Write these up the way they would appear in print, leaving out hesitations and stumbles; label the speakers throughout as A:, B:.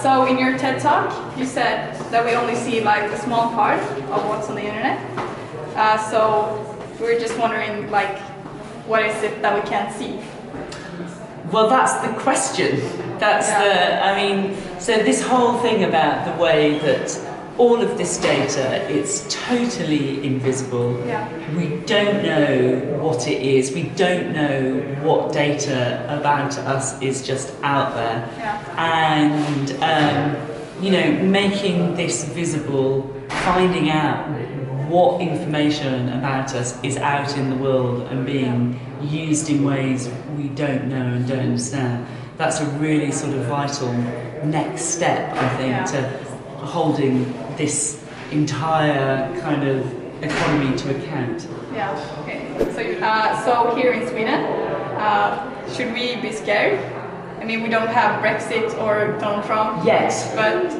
A: So in your TED Talk, you said that we only see like a small part of what's on the internet. So we're just wondering, like, what is it that we can't see?
B: Well, that's the question. That's so this whole thing about the way that all of this data, it's totally invisible.
A: Yeah.
B: We don't know what it is. We don't know what data about us is just out there.
A: Yeah.
B: And, making this visible, finding out what information about us is out in the world and being used in ways we don't know and don't understand. That's a really sort of vital next step, I think, to holding this entire kind of economy to account.
A: Yeah, okay. So here in Sweden, should we be scared? I mean, we don't have Brexit or Donald Trump.
B: Yes.
A: But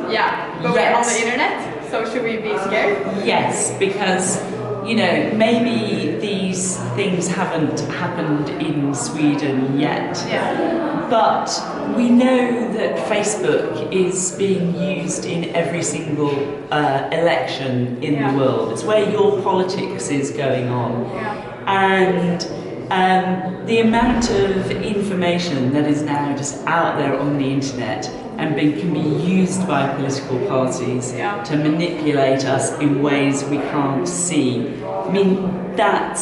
A: we're on the internet, so should we be scared?
B: Yes, because, maybe these things haven't happened in Sweden yet.
A: Yeah.
B: But we know that Facebook is being used in every single election in the world. It's where your politics is going on.
A: Yeah.
B: And the amount of information that is now just out there on the internet and can be used by political parties to manipulate us in ways we can't see. I mean, that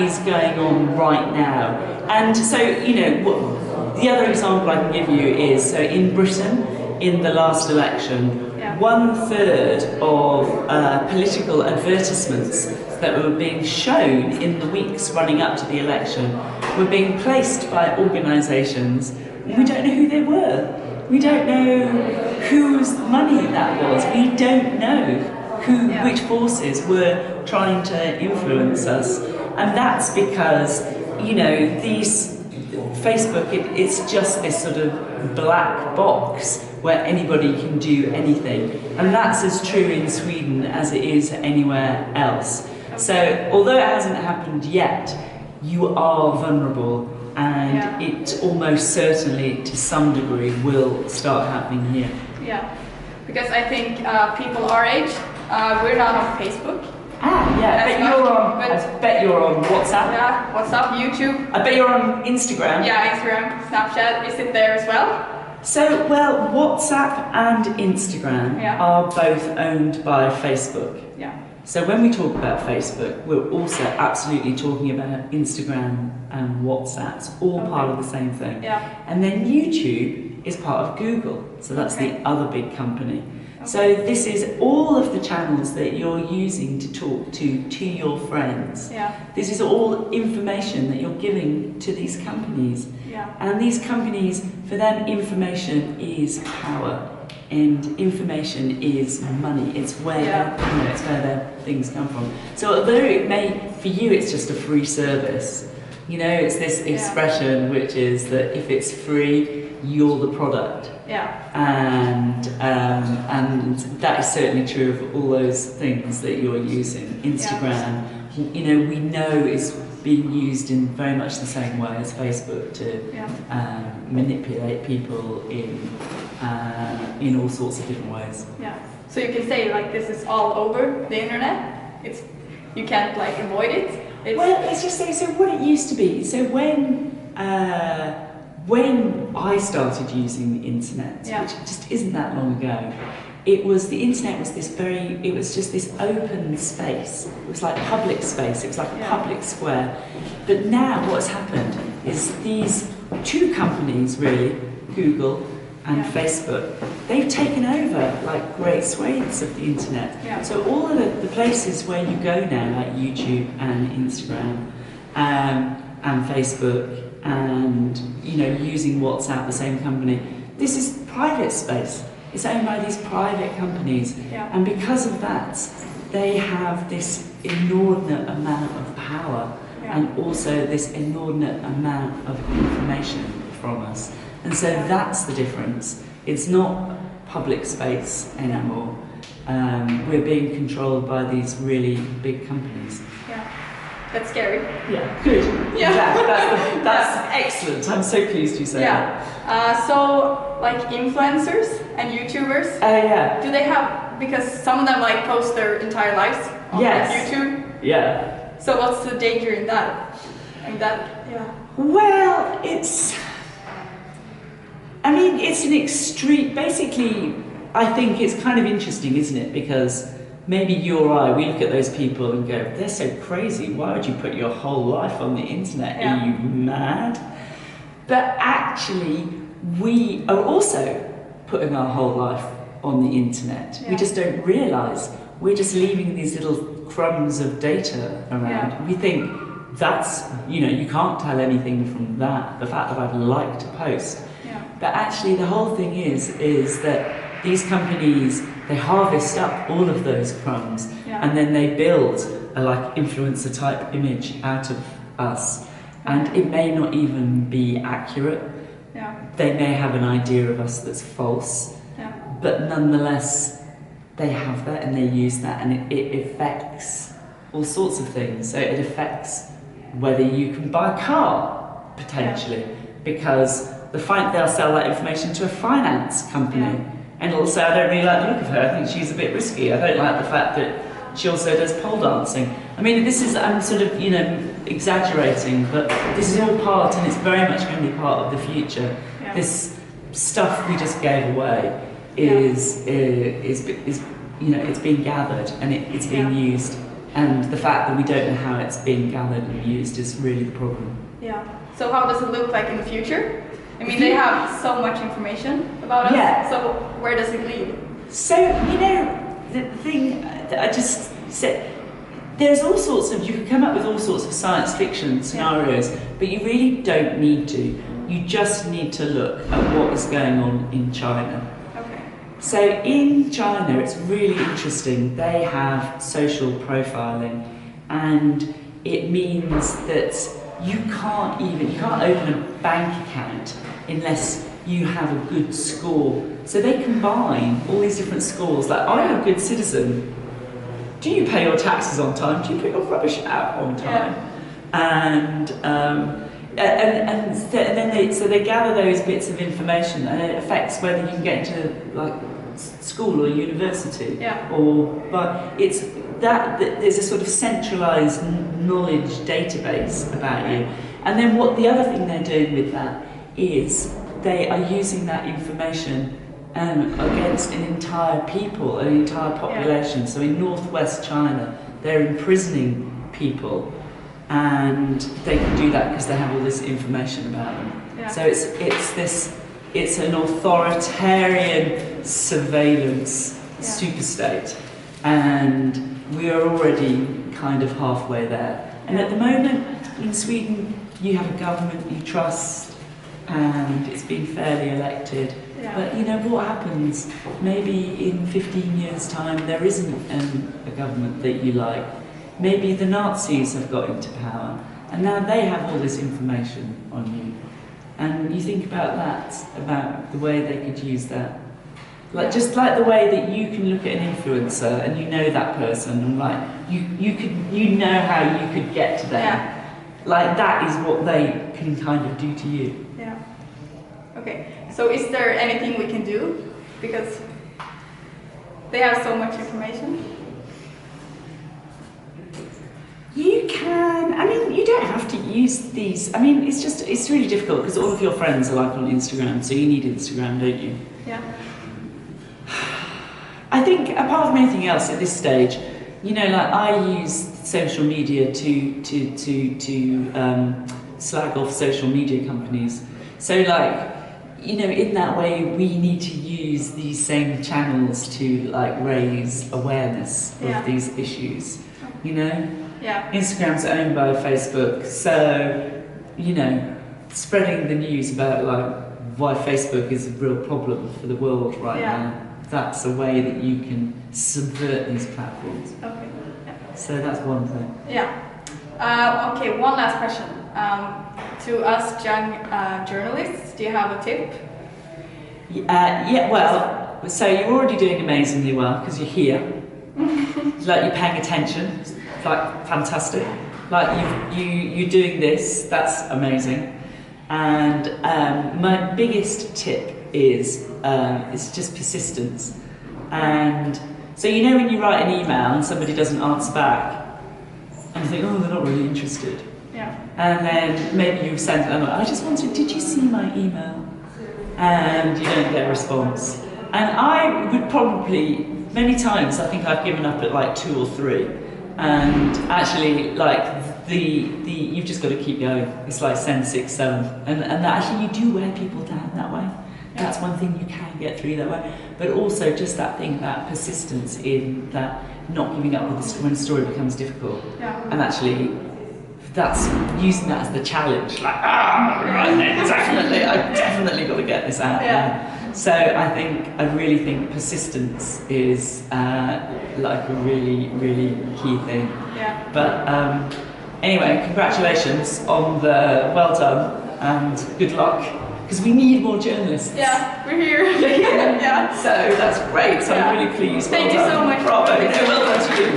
B: is going on right now. And so, the other example I can give you is, so in Britain, in the last election, 1/3 of political advertisements that were being shown in the weeks running up to the election were being placed by organisations. We don't know who they were. We don't know whose money that was. We don't know which forces were trying to influence us. And that's because, these Facebook, it's just this sort of black box where anybody can do anything. And that's as true in Sweden as it is anywhere else. So, although it hasn't happened yet, you are vulnerable, and it almost certainly, to some degree, will start happening here.
A: Yeah, because I think people our age, we're not on Facebook.
B: I bet you're on WhatsApp.
A: Yeah, WhatsApp, YouTube.
B: I bet you're on Instagram.
A: Yeah, Instagram, Snapchat. Is it there as well?
B: So, WhatsApp and Instagram are both owned by Facebook.
A: Yeah.
B: So when we talk about Facebook, we're also absolutely talking about Instagram and WhatsApp. It's all part of the same thing.
A: Yeah.
B: And then YouTube is part of Google. So that's the other big company. So this is all of the channels that you're using to talk to your friends.
A: Yeah.
B: This is all information that you're giving to these companies.
A: Yeah.
B: And these companies, for them, information is power, and information is money. It's where it's where their things come from. So although it may, for you, it's just a free service. It's this expression which is that if it's free, you're the product.
A: Yeah.
B: And that is certainly true of all those things that you're using. Instagram, we know is being used in very much the same way as Facebook to manipulate people in all sorts of different ways.
A: Yeah. So you can say like this is all over the internet. You can't like avoid it.
B: Well, let's just say, so what it used to be. So when I started using the internet, which just isn't that long ago, the internet was just this open space. It was like public space. It was like a public square. But now what's happened is these two companies, really, Google and Facebook, they've taken over like great swathes of the internet.
A: Yeah.
B: So all of the places where you go now, like YouTube and Instagram and Facebook, and using WhatsApp, the same company, this is private space. It's owned by these private companies, and because of that, they have this inordinate amount of power and also this inordinate amount of information from us. And so that's the difference. It's not public space anymore. We're being controlled by these really big companies.
A: Yeah. That's scary.
B: Yeah, good.
A: Yeah.
B: That's excellent. I'm so pleased you said that.
A: So, like influencers and YouTubers,
B: Yeah.
A: do they have, because some of them like post their entire lives on YouTube.
B: Yeah.
A: So what's the danger in that?
B: Well, it's an extreme, basically, I think it's kind of interesting, isn't it? Because maybe you or I, we look at those people and go, they're so crazy, why would you put your whole life on the internet?
A: Yeah.
B: Are you mad? But actually, we are also putting our whole life on the internet.
A: Yeah.
B: We just don't realise. We're just leaving these little crumbs of data around.
A: Yeah.
B: We think that's, you can't tell anything from that, the fact that I've liked a post.
A: Yeah.
B: But actually the whole thing is that these companies, they harvest up all of those crumbs and then they build a like influencer type image out of us. And it may not even be accurate.
A: Yeah.
B: They may have an idea of us that's false.
A: Yeah.
B: But nonetheless, they have that and they use that, and it affects all sorts of things. So it affects whether you can buy a car, potentially, because they'll sell that information to a finance company. And also, I don't really like the look of her. I think she's a bit risky. I don't like the fact that she also does pole dancing. I mean, I'm sort of, exaggerating, but this is all part, and it's very much going to be part of the future. Yeah. This stuff we just gave away is it's being gathered and it's being used, and the fact that we don't know how it's being gathered and used is really the problem.
A: Yeah. So how does it look like in the future? I mean, they have so much information about us.
B: Yeah.
A: So where does it lead?
B: So the thing that I just said, there's all sorts of, you can come up with all sorts of science fiction scenarios, but you really don't need to. You just need to look at what is going on in China.
A: Okay.
B: So in China, it's really interesting. They have social profiling, and it means that you can't open a bank account unless you have a good score. So they combine all these different scores. Like, I'm a good citizen. Do you pay your taxes on time? Do you put your rubbish out on time? Then they gather those bits of information, and it affects whether you can get into like school or university.
A: Yeah.
B: But it's that there's a sort of centralised knowledge database about you. And then what the other thing they're doing with that is they are using that information against an entire people, an entire population. Yeah. So in northwest China, they're imprisoning people, and they can do that because they have all this information about them. Yeah. So it's an authoritarian surveillance superstate, and we are already kind of halfway there. And at the moment, in Sweden, you have a government you trust, and it's been fairly elected. Yeah. But what happens? Maybe in 15 years' time there isn't a government that you like. Maybe the Nazis have got into power, and now they have all this information on you. And you think about that, about the way they could use that. Just like the way that you can look at an influencer and you know that person, and you know how you could get to them. Yeah. Like that is what they can kind of do to you.
A: Yeah. Okay. So is there anything we can do? Because they have so much information.
B: You can, you don't have to use these. It's really difficult because all of your friends are like on Instagram, so you need Instagram, don't you?
A: Yeah.
B: I think apart from anything else at this stage, I use social media to slag off social media companies. So in that way, we need to use these same channels to raise awareness of these issues,
A: Yeah.
B: Instagram's owned by Facebook, so, spreading the news about why Facebook is a real problem for the world right now, that's a way that you can subvert these platforms.
A: Okay. Yeah.
B: So that's one thing.
A: Yeah. Okay, one last question. To us young journalists, do you have a tip?
B: So you're already doing amazingly well because you're here. You're paying attention. It's fantastic. Like you're doing this, that's amazing. And my biggest tip is just persistence. And so you know when you write an email and somebody doesn't answer back, and you think, oh, they're not really interested.
A: Yeah.
B: And then maybe you send them, I just wondered, did you see my email? And you don't get a response. And I would probably, many times, I think I've given up at like 2 or 3. And actually, like, you've just got to keep going. It's like send 6, 7. And actually you do wear people down that way. That's one thing you can get through that way. But also just that thing, that persistence in that not giving up when a story becomes difficult.
A: Yeah.
B: And actually, that's using that as the challenge. Like, right then, I've definitely got to get this out.
A: Yeah.
B: So I really think persistence is like a really, really key thing.
A: Yeah.
B: But anyway, congratulations on the well done and good luck, because we need more journalists.
A: Yeah, we're here. Yeah.
B: So that's great. So I'm really pleased.
A: Thank you so much.
B: Bravo. Well done to you.